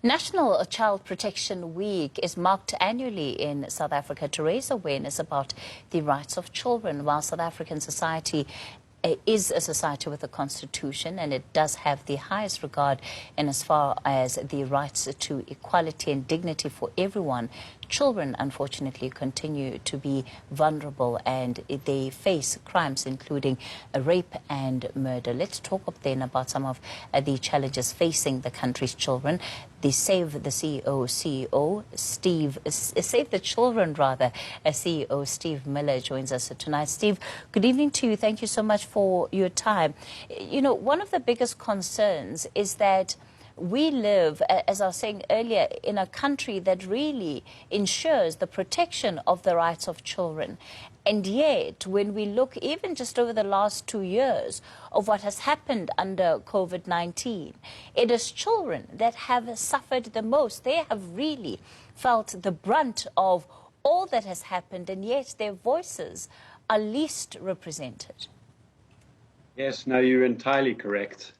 National Child Protection Week is marked annually in South Africa to raise awareness about the rights of children. While South African society is a society with a constitution, and it does have the highest regard in as far as the rights to equality and dignity for everyone, children unfortunately continue to be vulnerable and they face crimes including rape and murder. Let's talk then about some of the challenges facing the country's children. The Save the Children CEO Steve Miller joins us tonight. Steve, good evening to you. Thank you so much for your time. You know, one of the biggest concerns is that we live, as I was saying earlier, in a country that really ensures the protection of the rights of children. And yet, when we look even just over the last 2 years of what has happened under COVID-19, it is children that have suffered the most. They have really felt the brunt of all that has happened, and yet their voices are least represented. Yes, no, you're entirely correct.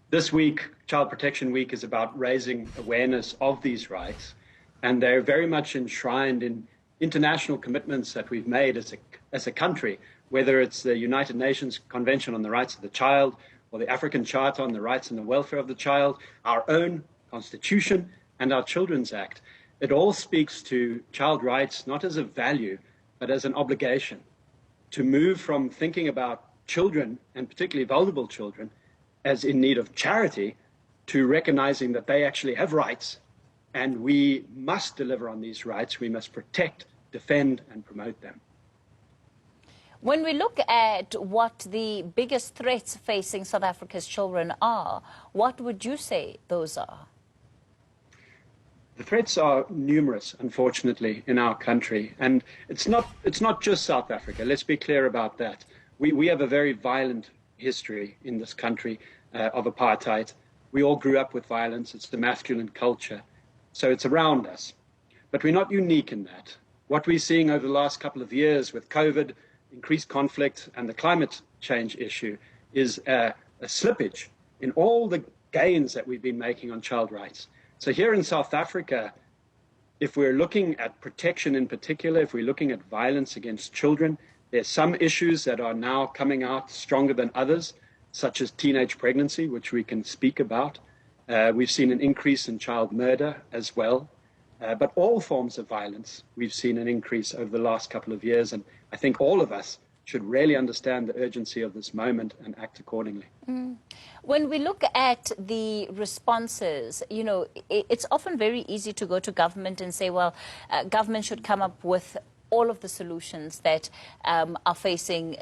This week, Child Protection Week, is about raising awareness of these rights, and they're very much enshrined in international commitments that we've made as a country, whether it's the United Nations Convention on the Rights of the Child or the African Charter on the Rights and the Welfare of the Child, our own Constitution and our Children's Act. It all speaks to child rights not as a value, but as an obligation to move from thinking about children, and particularly vulnerable children, as in need of charity, to recognizing that they actually have rights, and we must deliver on these rights. We must protect, defend, and promote them. When we look at what the biggest threats facing South Africa's children are, what would you say those are? The threats are numerous, unfortunately, in our country, and it's not just South Africa. Let's be clear about that. We have a very violent history in this country of apartheid. We all grew up with violence. It's the masculine culture. So it's around us. But we're not unique in that. What we're seeing over the last couple of years with COVID, increased conflict, and the climate change issue is a slippage in all the gains that we've been making on child rights. So here in South Africa, if we're looking at protection in particular, if we're looking at violence against children, there's some issues that are now coming out stronger than others, such as teenage pregnancy, which we can speak about. We've seen an increase in child murder as well. But all forms of violence, we've seen an increase over the last couple of years. And I think all of us should really understand the urgency of this moment and act accordingly. When we look at the responses, you know, it's often very easy to go to government and say, well, government should come up with all of the solutions that are facing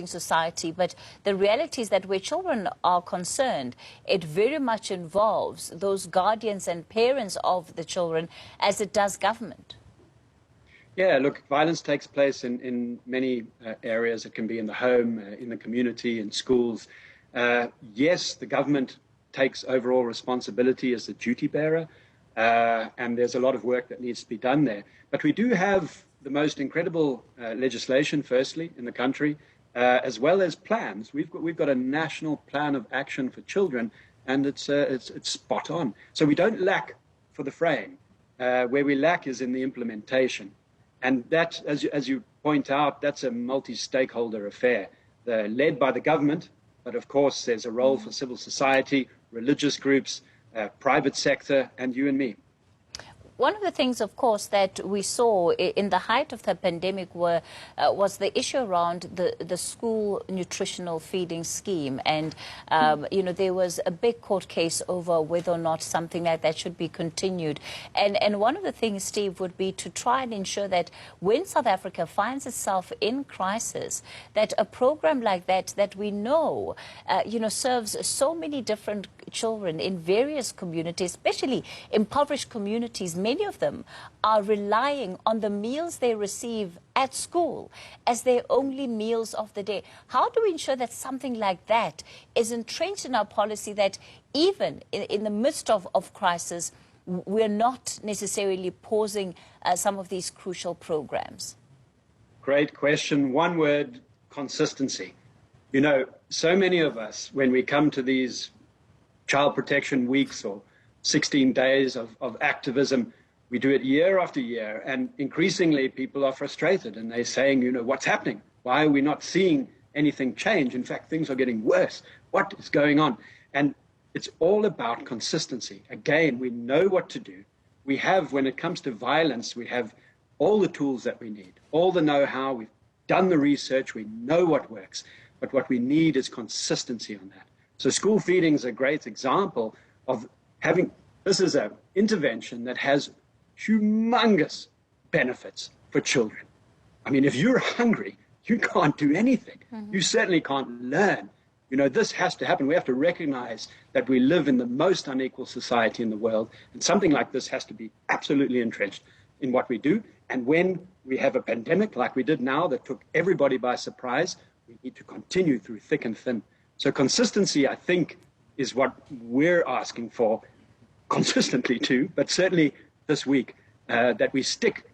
society. But the reality is that where children are concerned, it very much involves those guardians and parents of the children as it does government. Yeah, look, violence takes place in many areas. It can be in the home, in the community, in schools. Yes, the government takes overall responsibility as the duty bearer, and there's a lot of work that needs to be done there. But we do have the most incredible legislation, firstly, in the country, as well as plans. We've got a national plan of action for children, and it's spot on. So we don't lack for the frame. Where we lack is in the implementation. And that, as you point out, that's a multi-stakeholder affair. They're led by the government, but of course there's a role for civil society, religious groups, private sector, and you and me. One of the things, of course, that we saw in the height of the pandemic was the issue around the school nutritional feeding scheme. And, you know, there was a big court case over whether or not something like that should be continued. And one of the things, Steve, would be to try and ensure that when South Africa finds itself in crisis, that a program like that we know, you know, serves so many different children in various communities, especially impoverished communities. Many of them are relying on the meals they receive at school as their only meals of the day. How do we ensure that something like that is entrenched in our policy, that even in the midst of crisis, we're not necessarily pausing some of these crucial programs? Great question. One word: consistency. You know, so many of us, when we come to these child protection weeks or 16 days of activism. We do it year after year, and increasingly people are frustrated, and they're saying, you know, what's happening? Why are we not seeing anything change? In fact, things are getting worse. What is going on? And it's all about consistency. Again, we know what to do. We have, when it comes to violence, we have all the tools that we need, all the know-how. We've done the research. We know what works. But what we need is consistency on that. So school feeding is a great example of having, this is an intervention that has humongous benefits for children. I mean, if you're hungry, you can't do anything. You certainly can't learn. You know, this has to happen. We have to recognize that we live in the most unequal society in the world, and something like this has to be absolutely entrenched in what we do. And when we have a pandemic like we did now that took everybody by surprise, we need to continue through thick and thin. So consistency, I think, is what we're asking for consistently too, but certainly this week, that we stick